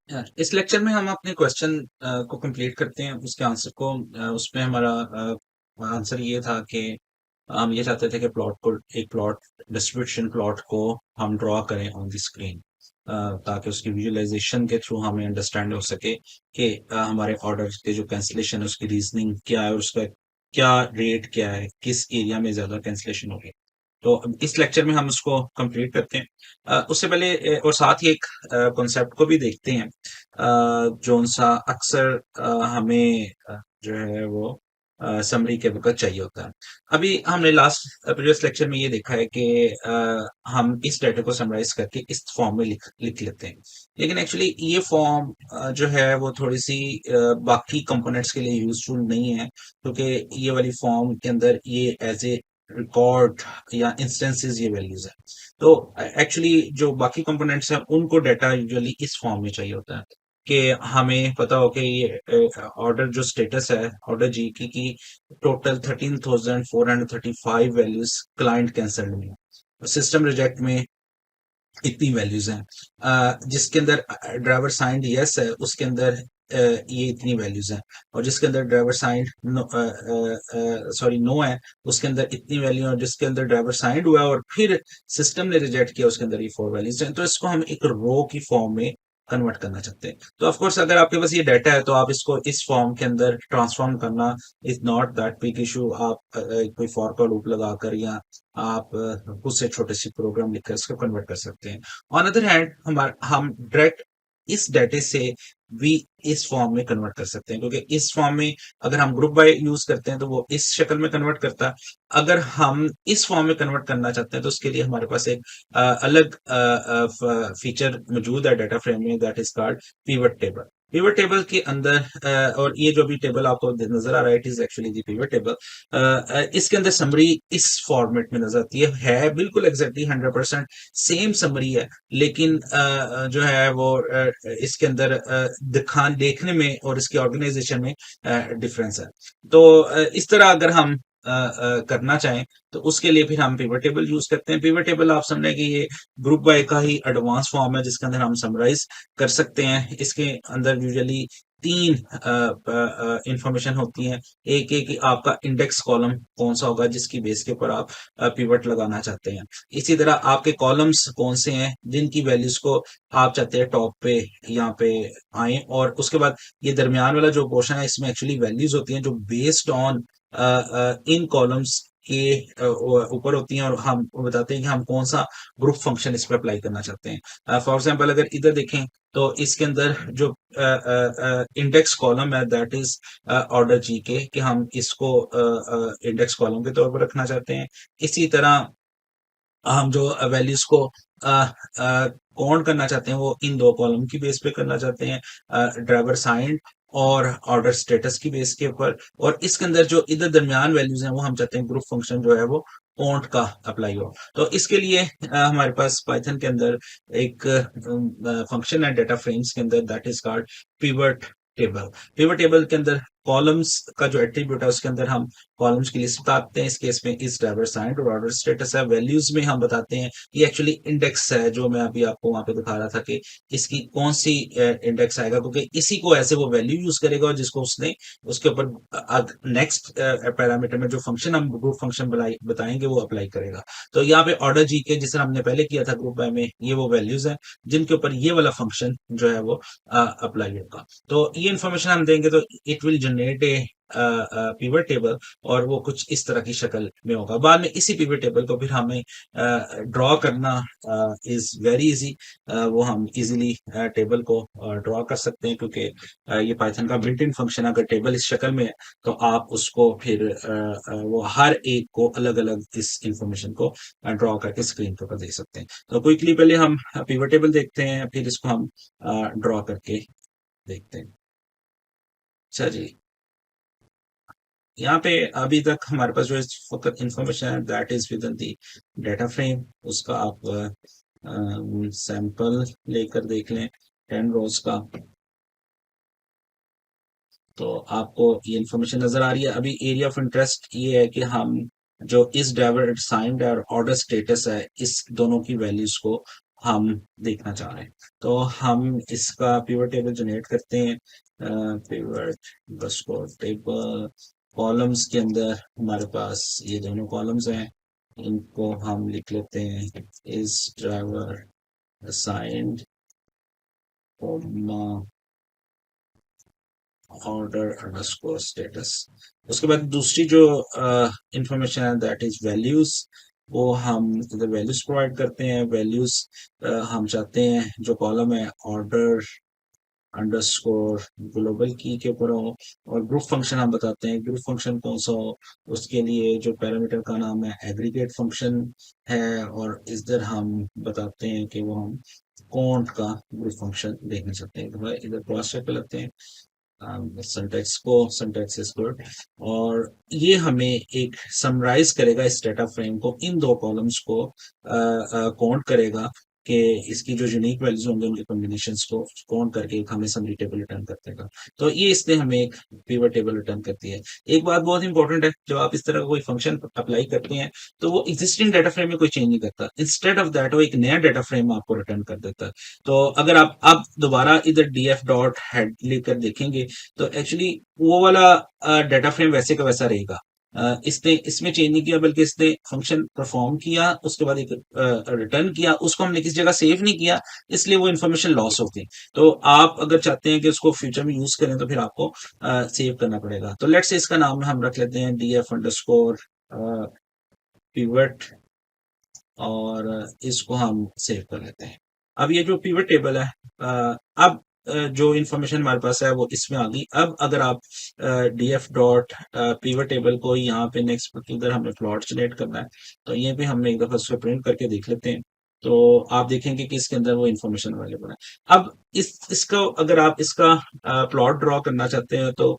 इस लेक्चर में हम अपने क्वेश्चन को कंप्लीट करते हैं, उसके आंसर को। उसमें हमारा आंसर ये था कि हम ये चाहते थे कि एक प्लॉट डिस्ट्रीब्यूशन प्लॉट को हम ड्रॉ करें ऑन द स्क्रीन, ताकि उसकी विजुअलाइजेशन के थ्रू हमें अंडरस्टैंड हो सके कि हमारे ऑर्डर के जो कैंसिलेशन है उसकी रीजनिंग क्या है और उसका क्या रेट क्या है, किस एरिया में ज्यादा कैंसिलेशन होगी। तो इस लेक्चर में हम उसको कंप्लीट करते हैं। उससे पहले और साथ ही एक कॉन्सेप्ट को भी देखते हैं, जोन सा अक्सर हमें जो है वो समरी के वक्त चाहिए होता है। अभी हमने लास्ट प्रीवियस लेक्चर में ये देखा है कि हम इस डाटा को समराइज करके इस फॉर्म में लिख लिख लेते हैं, लेकिन एक्चुअली ये फॉर्म जो है वो थोड़ी सी बाकी कंपोनेंट्स के लिए यूजफुल नहीं है, क्योंकि ये वाली फॉर्म के अंदर ये एज ए रिकॉर्ड या इंस्टेंसेस ये वैल्यूज है। तो एक्चुअली जो बाकी कंपोनेंट्स हैं उनको डाटा यूजुअली इस फॉर्म में चाहिए होता है, कि हमें पता हो कि ये ऑर्डर जो स्टेटस है ऑर्डर जी की टोटल 13,435 वैल्यूज क्लाइंट कैंसल्ड में, सिस्टम रिजेक्ट में इतनी वैल्यूज हैं, जिसके अंदर ड्राइवर साइंड यस है उसके अंदर ये इतनी वैल्यूज हैं, और जिसके अंदर driver signed no, sorry no है उसके अंदर इतनी वैल्यू है, और जिसके अंदर ड्राइवर साइंड हुआ है और फिर सिस्टम ने रिजेक्ट किया उसके अंदर ये 4 वैल्यूज हैं। तो इसको हम एक रो की फॉर्म में कन्वर्ट करना चाहते हैं। तो ऑफ कोर्स अगर आपके पास ये डाटा है तो आप इसको इस फॉर्म के अंदर ट्रांसफॉर्म करना is not that big issue. आप कोई फॉर का लूप लगाकर या आप खुद से छोटे से प्रोग्राम लिखकर इसको कन्वर्ट कर सकते हैं। ऑन अदर हैंड हम डायरेक्ट इस डाटे से भी इस फॉर्म में कन्वर्ट कर सकते हैं, क्योंकि इस फॉर्म में अगर हम ग्रुप बाय यूज करते हैं तो वो इस शक्ल में कन्वर्ट करता है। अगर हम इस फॉर्म में कन्वर्ट करना चाहते हैं तो उसके लिए हमारे पास एक अलग फीचर मौजूद है डाटा फ्रेम में, that is called pivot table. Pivot table के अंदर और ये जो भी टेबल आपको नजर आ रहा है it is actually the pivot table. इसके अंदर समरी इस फॉर्मेट में नजर आती है बिल्कुल एग्जैक्टली 100% सेम समरी है, लेकिन जो है वो इसके अंदर देखने में और इसके ऑर्गेनाइजेशन में डिफरेंस है। तो इस तरह अगर हम करना चाहें तो उसके लिए फिर हम पिवट टेबल यूज करते हैं। पिवट टेबल आप समझे कि ये ग्रुप बाय का ही एडवांस फॉर्म है जिसके अंदर हम समराइज कर सकते हैं। इसके अंदर यूजुअली तीन इंफॉर्मेशन होती है। एक एक आपका इंडेक्स कॉलम कौन सा होगा जिसकी बेस के ऊपर आप पिवट लगाना चाहते हैं। इसी तरह आपके कॉलम्स कौन से हैं जिनकी वैल्यूज को आप चाहते हैं टॉप पे यहाँ पे आए, और उसके बाद ये दरमियान वाला जो पोर्शन है इसमें एक्चुअली वैल्यूज होती हैं जो बेस्ड ऑन इन कॉलम्स के ऊपर होती हैं, और हम बताते हैं कि हम कौन सा ग्रुप फंक्शन इस पर अप्लाई करना चाहते हैं। फॉर एग्जांपल अगर इधर देखें तो इसके अंदर जो इंडेक्स कॉलम है दैट इज ऑर्डर जी के, कि हम इसको इंडेक्स कॉलम के तौर पर रखना चाहते हैं। इसी तरह हम जो वैल्यूज को काउंट करना चाहते हैं वो इन दो कॉलम की बेस पे करना चाहते हैं, ड्राइवर साइंड और ऑर्डर स्टेटस की बेस के ऊपर। और इसके अंदर जो इधर दरमियान वैल्यूज हैं वो हम चाहते हैं ग्रुप फंक्शन जो है वो काउंट का अप्लाई हो। तो इसके लिए हमारे पास पाइथन के अंदर एक फंक्शन है डाटा फ्रेम्स के अंदर that is called pivot table. Pivot table के अंदर कॉलम्स का जो एट्रीब्यूट है उसके अंदर हम कॉलम्स की लिस्ट बताते हैं। इस केस में इस ड्राइवर साइंड और ऑर्डर स्टेटस है। वैल्यूज में हम बताते हैं ये एक्चुअली इंडेक्स है जो मैं अभी आपको वहां पे दिखा रहा था कि इसकी कौन सी इंडेक्स आएगा, क्योंकि इसी को ऐसे वो वैल्यू यूज करेगा और जिसको उसने उसके ऊपर नेक्स्ट पैरामीटर में जो फंक्शन हम ग्रुप फंक्शन बताएंगे वो अप्लाई करेगा। तो यहाँ पे ऑर्डर जी के जिस तरह हमने पहले किया था ग्रुप बाय में, ये वो वैल्यूज है जिनके ऊपर ये वाला फंक्शन जो है वो अप्लाई होगा। तो ये इन्फॉर्मेशन हम देंगे तो it will generate a pivot table, और वो कुछ इस तरह की शक्ल में होगा। बाद में इसी पिवट टेबल को फिर हमें ड्रॉ करना इज वेरी इजी। वो हम इजीली टेबल को ड्रॉ कर सकते हैं, क्योंकि ये पाइथन का बिल्ट इन फंक्शन अगर टेबल इस शक्ल में है तो आप उसको फिर वो हर एक को अलग अलग इस इंफॉर्मेशन को ड्रॉ करके स्क्रीन पर दे सकते हैं। तो क्विकली पहले हम पिवट टेबल देखते हैं, फिर इसको हम ड्रॉ करके देखते हैं। अच्छा जी, यहाँ पे अभी तक हमारे पास जो फकत इंफॉर्मेशन है that is with in the data frame. उसका आप सैंपल लेकर देख लें 10 रोज का, तो आपको ये इंफॉर्मेशन नजर आ रही है। अभी एरिया ऑफ इंटरेस्ट ये है कि हम जो इस ड्राइवर साइंड और ऑर्डर स्टेटस है इस दोनों की वैल्यूज को हम देखना चाह रहे हैं। तो हम इसका पिवट टेबल जनरेट करते हैं। पिवट बस को टेबल कॉलम्स के अंदर हमारे पास ये दोनों कॉलम्स हैं, इनको हम लिख लेते हैं is driver assigned order underscore status. उसके बाद दूसरी जो इंफॉर्मेशन है दैट इज वैल्यूज, वो हम इधर वैल्यूज प्रोवाइड करते हैं। वैल्यूज हम चाहते हैं जो कॉलम है ऑर्डर अंडरस्कोर ग्लोबल की के ऊपर हो, और ग्रुप फंक्शन हम बताते हैं ग्रुप फंक्शन कौन सा हो। उसके लिए जो पैरामीटर का नाम है एग्रीगेट फंक्शन है, और इधर हम बताते हैं कि वो हम काउंट का ग्रुप फंक्शन देखना चाहते हैं। तो भाई इधर क्रॉस चेक कर लेते हैं सिंटैक्स इज गुड, और ये हमें एक समराइज करेगा इस डेटा फ्रेम को, इन दो कॉलम्स को काउंट करेगा कि इसकी जो यूनिक वैल्यूज होंगे उनके कॉम्बिनेशंस को काउंट करके एक हमें समरी टेबल रिटर्न कर देगा। तो ये इसने हमें एक पिवट टेबल रिटर्न करती है। एक बात बहुत इंपॉर्टेंट है, जब आप इस तरह का कोई फंक्शन अप्लाई करते हैं तो वो एग्जिस्टिंग डेटा फ्रेम में कोई चेंज नहीं करता, इंस्टेड ऑफ दैट वो एक नया डेटा फ्रेम आपको रिटर्न कर देता है। तो अगर आप अब दोबारा इधर df डॉट हेड लेकर देखेंगे तो एक्चुअली वो वाला डेटा फ्रेम वैसे का वैसा रहेगा। इसने इसमें चेंज नहीं किया, बल्कि इसने फंक्शन परफॉर्म किया, उसके बाद एक रिटर्न किया, उसको हमने किसी जगह सेव नहीं किया, इसलिए वो इन्फॉर्मेशन लॉस होती। तो आप अगर चाहते हैं कि उसको फ्यूचर में यूज करें तो फिर आपको सेव करना पड़ेगा। तो लेट्स से इसका नाम हम रख लेते हैं df अंडरस्कोर पिवट, और इसको हम सेव कर लेते हैं। अब ये जो पिवट टेबल है, अब जो इन्फॉर्मेशन हमारे पास है वो इसमें आ गई। अब अगर आप df डॉट पिवट टेबल को यहाँ पे नेक्स्ट इधर हमें प्लॉट जनरेट करना है, तो ये भी हम एक दफा उसको प्रिंट करके देख लेते हैं। तो आप देखेंगे कि इसके अंदर वो इन्फॉर्मेशन अवेलेबल है। अब इसका अगर आप इसका प्लॉट ड्रॉ करना चाहते हैं तो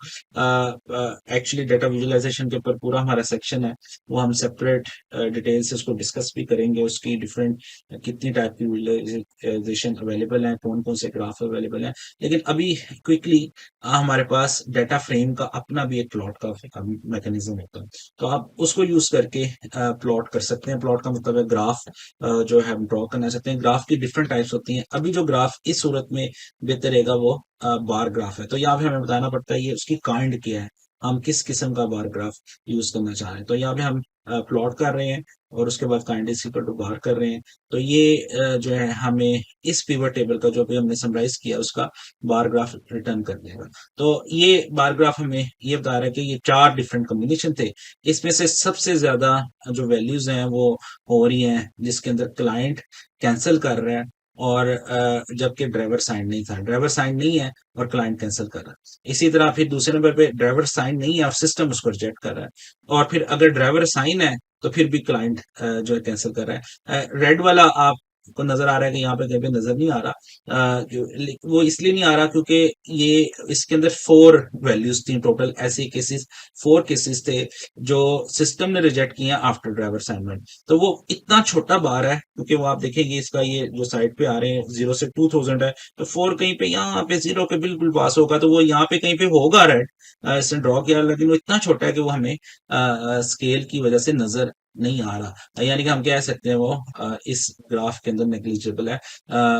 एक्चुअली डेटा विजुअलाइजेशन के ऊपर पूरा हमारा सेक्शन है, वो हम सेपरेट डिटेल से उसको डिस्कस भी करेंगे। उसकी डिफरेंट कितनी टाइप की विजुअलाइजेशन अवेलेबल है, कौन कौन से ग्राफ अवेलेबल है। लेकिन अभी क्विकली हमारे पास डेटा फ्रेम का अपना भी एक प्लॉट का मैकेनिज्म होता है, तो आप उसको यूज करके प्लॉट कर सकते हैं। प्लॉट का मतलब है ग्राफ जो है हम ड्रॉ करना चाहते हैं। ग्राफ की डिफरेंट टाइप्स होती हैं। अभी जो ग्राफ इस सूरत में बेहतर रहेगा वो बार ग्राफ है। तो यहाँ पे हमें बताना पड़ता है ये उसकी काइंड क्या है, हम किस किस्म का बार ग्राफ यूज करना चाह रहे हैं। तो यहाँ पे हम प्लॉट कर रहे हैं और उसके बाद काइंड इज इक्वल टू बार कर रहे हैं। तो ये जो है हमें इस पिवट टेबल का जो भी हमने समराइज किया उसका बार ग्राफ रिटर्न कर देगा। तो ये बार ग्राफ हमें ये बता रहा है कि ये चार डिफरेंट कॉम्बिनेशन थे, इसमें से सबसे ज्यादा जो वैल्यूज हैं वो हो रही हैं जिसके अंदर क्लाइंट कैंसिल कर रहा है, और जबकि ड्राइवर साइन नहीं था, ड्राइवर साइन नहीं है और क्लाइंट कैंसिल कर रहा है। इसी तरह फिर दूसरे नंबर पे ड्राइवर साइन नहीं है और सिस्टम उसको रिजेक्ट कर रहा है, और फिर अगर ड्राइवर साइन है तो फिर भी क्लाइंट जो है कैंसिल कर रहा है। रेड वाला आपको नजर आ रहा है कि यहाँ पे कहीं पे नजर नहीं आ रहा, वो इसलिए नहीं आ रहा क्योंकि ये इसके अंदर 4 वैल्यूज थी टोटल, ऐसे केसेस 4 केसेस थे जो सिस्टम ने रिजेक्ट किए आफ्टर ड्राइवर असाइनमेंट। तो वो इतना छोटा बार है क्योंकि वो आप देखेंगे इसका ये जो साइड पे आ रहे हैं 0 से 2000 है, तो 4 कहीं पे यहाँ पे 0 के बिल्कुल पास होगा, तो वो यहाँ पे कहीं पे होगा रेड, इसने ड्रॉ किया, लेकिन वो इतना छोटा है कि वो हमें स्केल की वजह से नजर नहीं आ रहा। यानी कि हम कह सकते हैं वो इस ग्राफ के अंदर नेग्लिजिबल है,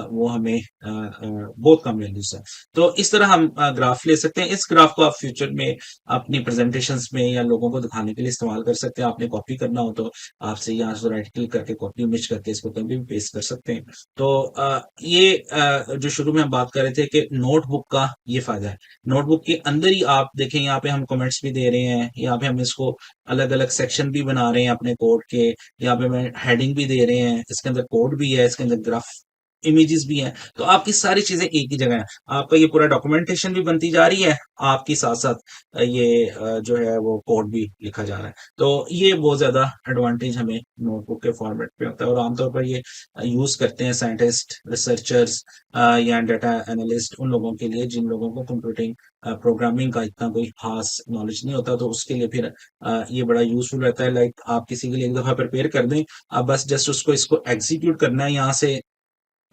वो हमें बहुत कम वैल्यूज है। तो इस तरह हम ग्राफ ले सकते हैं। इस ग्राफ को आप फ्यूचर में अपनी प्रेजेंटेशंस में या लोगों को दिखाने के लिए इस्तेमाल कर सकते हैं। आपने कॉपी करना हो तो आपसे यहाँ से राइट क्लिक करके कॉपी इमेज करके इसको कहीं भी पेस्ट कर सकते हैं। तो ये जो शुरू में हम बात कर रहे थे कि नोटबुक का ये फायदा है। नोटबुक के अंदर ही आप देखें यहाँ पे हम कमेंट्स भी दे रहे हैं, यहाँ पे हम इसको अलग अलग सेक्शन भी बना रहे हैं अपने कोड के, यहाँ पे मैं हेडिंग भी दे रहे हैं, इसके अंदर कोड भी है, इसके अंदर ग्राफ इमेजेस भी हैं। तो आपकी सारी चीजें एक ही जगह है, आपका ये पूरा डॉक्यूमेंटेशन भी बनती जा रही है, आपकी साथ साथ ये जो है वो कोड भी लिखा जा रहा है। तो ये बहुत ज्यादा एडवांटेज हमें नोटबुक के फॉर्मेट पे होता है, और आमतौर पर ये यूज करते हैं साइंटिस्ट, रिसर्चर्स या डाटा एनालिस्ट, उन लोगों के लिए जिन लोगों को कंप्यूटिंग प्रोग्रामिंग का इतना कोई खास नॉलेज नहीं होता। तो उसके लिए फिर ये बड़ा यूजफुल रहता है। लाइक आप किसी के लिए एक दफा प्रिपेयर कर दें, आप बस जस्ट उसको इसको एग्जीक्यूट करना है यहाँ से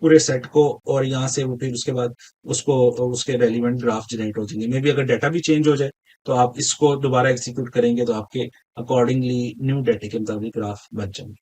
पूरे सेट को, और यहाँ से वो फिर उसके बाद उसको उसके रेलिवेंट ग्राफ जनरेट हो जाएंगे। मे बी अगर डाटा भी चेंज हो जाए तो आप इसको दोबारा एग्जीक्यूट करेंगे तो आपके अकॉर्डिंगली न्यू डाटा के मुताबिक ग्राफ बन जाएंगे।